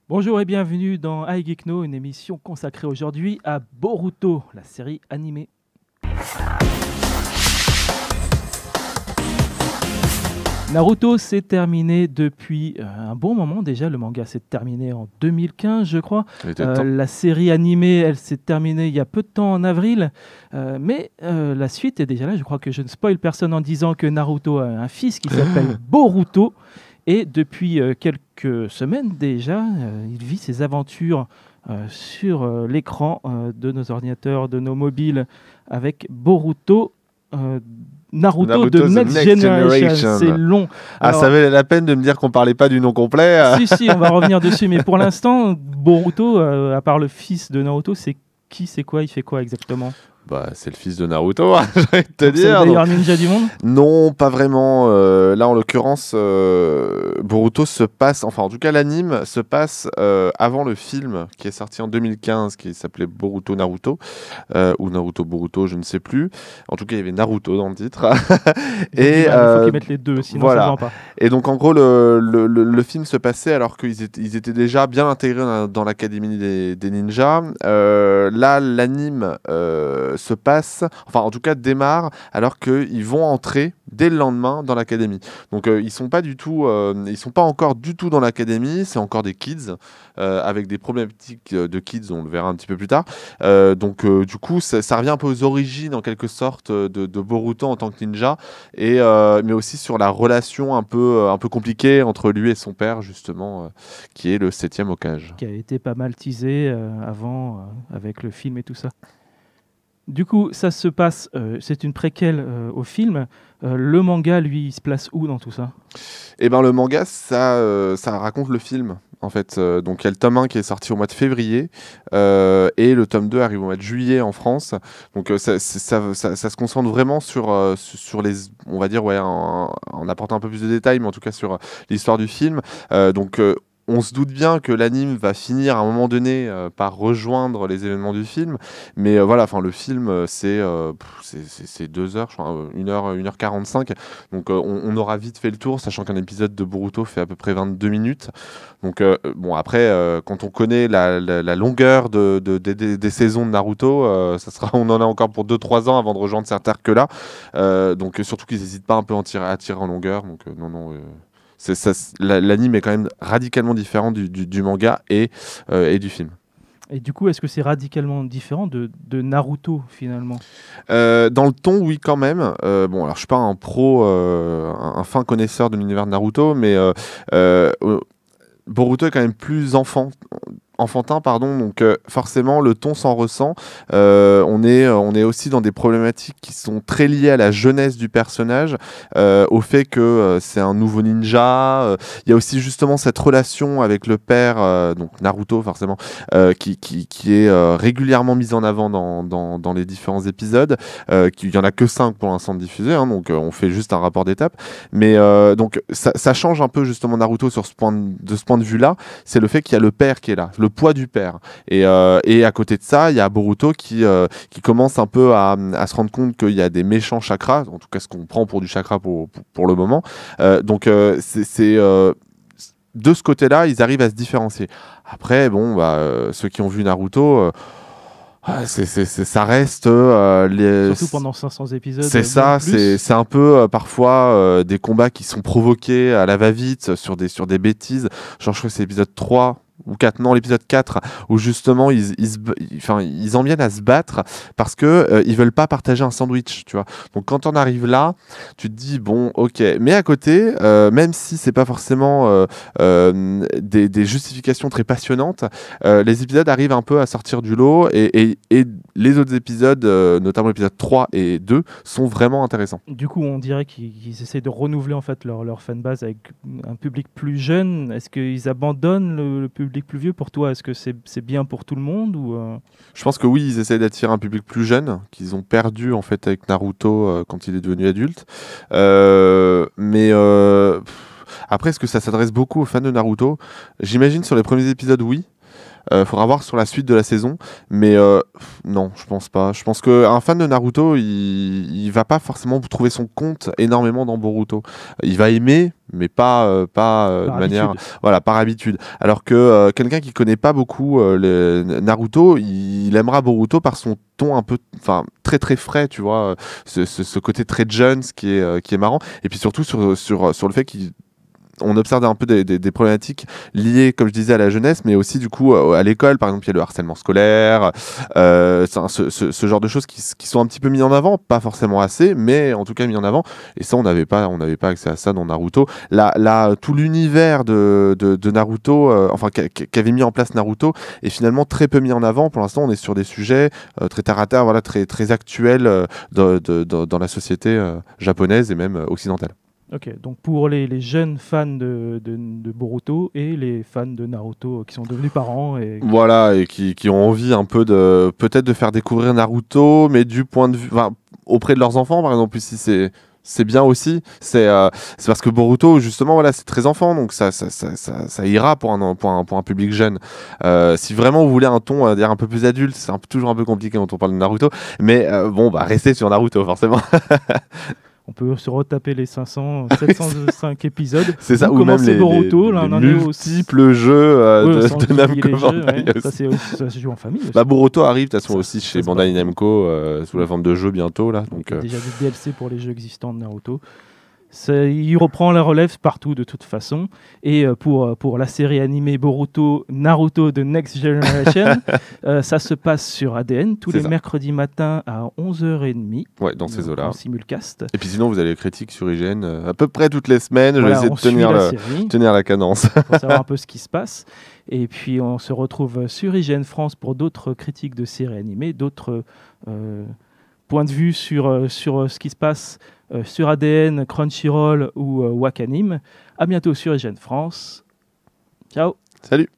Bonjour et bienvenue dans iGeekno, une émission consacrée aujourd'hui à Boruto, la série animée. Naruto s'est terminé depuis un bon moment déjà, le manga s'est terminé en 2015 je crois. La série animée, elle s'est terminée il y a peu de temps en avril, mais la suite est déjà là. Je crois que je ne spoil personne en disant que Naruto a un fils qui s'appelle Boruto. Et depuis quelques semaines déjà, il vit ses aventures sur l'écran de nos ordinateurs, de nos mobiles, avec Boruto, Naruto de Next Generation. C'est long. Alors, ça valait la peine de me dire qu'on parlait pas du nom complet. Si, on va revenir dessus. Mais pour l'instant, Boruto, à part le fils de Naruto, c'est qui, c'est quoi, il fait quoi exactement ? Bah, c'est le fils de Naruto, j'ai envie de te dire. C'est le meilleur ninja du monde ? Non, pas vraiment. Là, en l'occurrence, Boruto se passe, enfin, en tout cas, l'anime se passe avant le film qui est sorti en 2015, qui s'appelait Boruto Naruto, ou Naruto Boruto, je ne sais plus. En tout cas, il y avait Naruto dans le titre. Et il faut qu'ils mettent les deux, sinon voilà. ça ne vend pas. Et donc, en gros, le film se passait alors qu'ils étaient déjà bien intégrés dans l'académie des ninjas. Là, l'anime se passe, enfin en tout cas démarre alors qu'ils vont entrer dès le lendemain dans l'académie. Donc ils sont pas encore du tout dans l'académie, c'est encore des kids avec des problématiques de kids, on le verra un petit peu plus tard. Donc du coup ça revient un peu aux origines en quelque sorte de Boruto en tant que ninja, et mais aussi sur la relation un peu compliquée entre lui et son père justement, qui est le 7e Hokage. Qui a été pas mal teasé avant avec le film et tout ça. Du coup, ça se passe, c'est une préquelle au film. Le manga, lui, il se place où dans tout ça ? Eh ben, le manga, ça raconte le film, en fait. Donc, il y a le tome 1 qui est sorti au mois de février, et le tome 2 arrive au mois de juillet en France. Donc, ça se concentre vraiment sur les, on va dire, ouais, en apportant un peu plus de détails, mais en tout cas sur l'histoire du film. Donc, on se doute bien que l'anime va finir à un moment donné par rejoindre les événements du film, mais voilà, enfin le film c'est 2 heures, je crois, 1h45, donc on aura vite fait le tour, sachant qu'un épisode de Boruto fait à peu près 22 minutes. Donc bon, après quand on connaît la longueur des saisons de Naruto, on en a encore pour 2-3 ans avant de rejoindre cet arc-là, donc surtout qu'ils n'hésitent pas un peu à tirer en longueur, donc non. L'anime est quand même radicalement différent du manga et du film. Et du coup, est-ce que c'est radicalement différent de Naruto, finalement ? Dans le ton, oui, quand même. Bon, alors, je ne suis pas un pro, un fin connaisseur de l'univers de Naruto, mais Boruto est quand même plus enfantin, pardon, donc forcément le ton s'en ressent. On est aussi dans des problématiques qui sont très liées à la jeunesse du personnage, au fait que c'est un nouveau ninja. Il y a aussi justement cette relation avec le père, donc Naruto forcément, qui est régulièrement mise en avant dans les différents épisodes. Il y en a que 5 pour l'instant diffusés, hein, donc on fait juste un rapport d'étape. Mais donc ça change un peu justement Naruto de ce point de vue-là. C'est le fait qu'il y a le père qui est là, le poids du père, et à côté de ça il y a Boruto qui commence un peu à se rendre compte qu'il y a des méchants chakras, en tout cas ce qu'on prend pour du chakra pour le moment, donc c'est de ce côté-là ils arrivent à se différencier. Après bon ceux qui ont vu Naruto, ça reste surtout pendant 500 épisodes. C'est ça, c'est un peu parfois des combats qui sont provoqués à la va-vite sur des bêtises. Genre je crois que c'est l'épisode 3 ou 4, non, l'épisode 4, où justement ils en viennent à se battre parce que ils veulent pas partager un sandwich, tu vois. Donc quand on arrive là, tu te dis bon, ok, mais à côté, même si c'est pas forcément des justifications très passionnantes, les épisodes arrivent un peu à sortir du lot, et les autres épisodes, notamment l'épisode 3 et 2, sont vraiment intéressants. Du coup, on dirait qu'ils essaient de renouveler en fait leur fanbase avec un public plus jeune. Est-ce qu'ils abandonnent le public plus vieux pour toi ? Est-ce que c'est bien pour tout le monde ou Je pense que oui, ils essaient d'attirer un public plus jeune, qu'ils ont perdu en fait avec Naruto quand il est devenu adulte. Mais après, est-ce que ça s'adresse beaucoup aux fans de Naruto ? J'imagine sur les premiers épisodes, oui. Faudra voir sur la suite de la saison, mais non, je pense pas. Je pense qu'un fan de Naruto, il va pas forcément trouver son compte énormément dans Boruto. Il va aimer, mais pas de manière, voilà, par habitude. Alors que quelqu'un qui connaît pas beaucoup Naruto, il aimera Boruto par son ton un peu, enfin très très frais, tu vois, ce côté très Jones qui est marrant, et puis surtout sur le fait qu'on observe un peu des problématiques liées, comme je disais, à la jeunesse, mais aussi du coup à l'école. Par exemple, il y a le harcèlement scolaire, ce genre de choses qui sont un petit peu mis en avant, pas forcément assez, mais en tout cas mis en avant. Et ça, on n'avait pas accès à ça dans Naruto. Là, tout l'univers de Naruto, qu'avait mis en place Naruto, est finalement très peu mis en avant. Pour l'instant, on est sur des sujets très terre à terre, voilà, très très actuels dans la société japonaise et même occidentale. Ok, donc pour les jeunes fans de Boruto et les fans de Naruto qui sont devenus parents. Voilà, et qui ont envie un peu peut-être de faire découvrir Naruto, mais du point de vue, auprès de leurs enfants, par exemple, si c'est bien aussi. C'est parce que Boruto, justement, voilà, c'est très enfant, donc ça ira pour un public jeune. Si vraiment vous voulez un ton un peu plus adulte, c'est toujours un peu compliqué quand on parle de Naruto, mais restez sur Naruto, forcément. On peut se retaper les 705 épisodes. C'est ça, ou même les Boruto, multiples jeux de Namco Bandai. Ça se joue en famille aussi. Boruto arrive de toute façon aussi chez Bandai Namco sous la forme de jeux bientôt. Là, donc, il y a déjà des DLC pour les jeux existants de Naruto. Il reprend la relève partout de toute façon. Et pour la série animée Boruto, Naruto The Next Generation, ça se passe sur ADN tous les mercredis matins à 11h30. Ouais, dans ces eaux-là. En simulcast. Et puis sinon, vous avez les critiques sur IGN à peu près toutes les semaines. Voilà, je vais essayer de tenir la cadence. Pour savoir un peu ce qui se passe. Et puis on se retrouve sur IGN France pour d'autres critiques de séries animées, d'autres points de vue sur ce qui se passe sur ADN, Crunchyroll ou Wakanim. À bientôt sur IGN France. Ciao. Salut.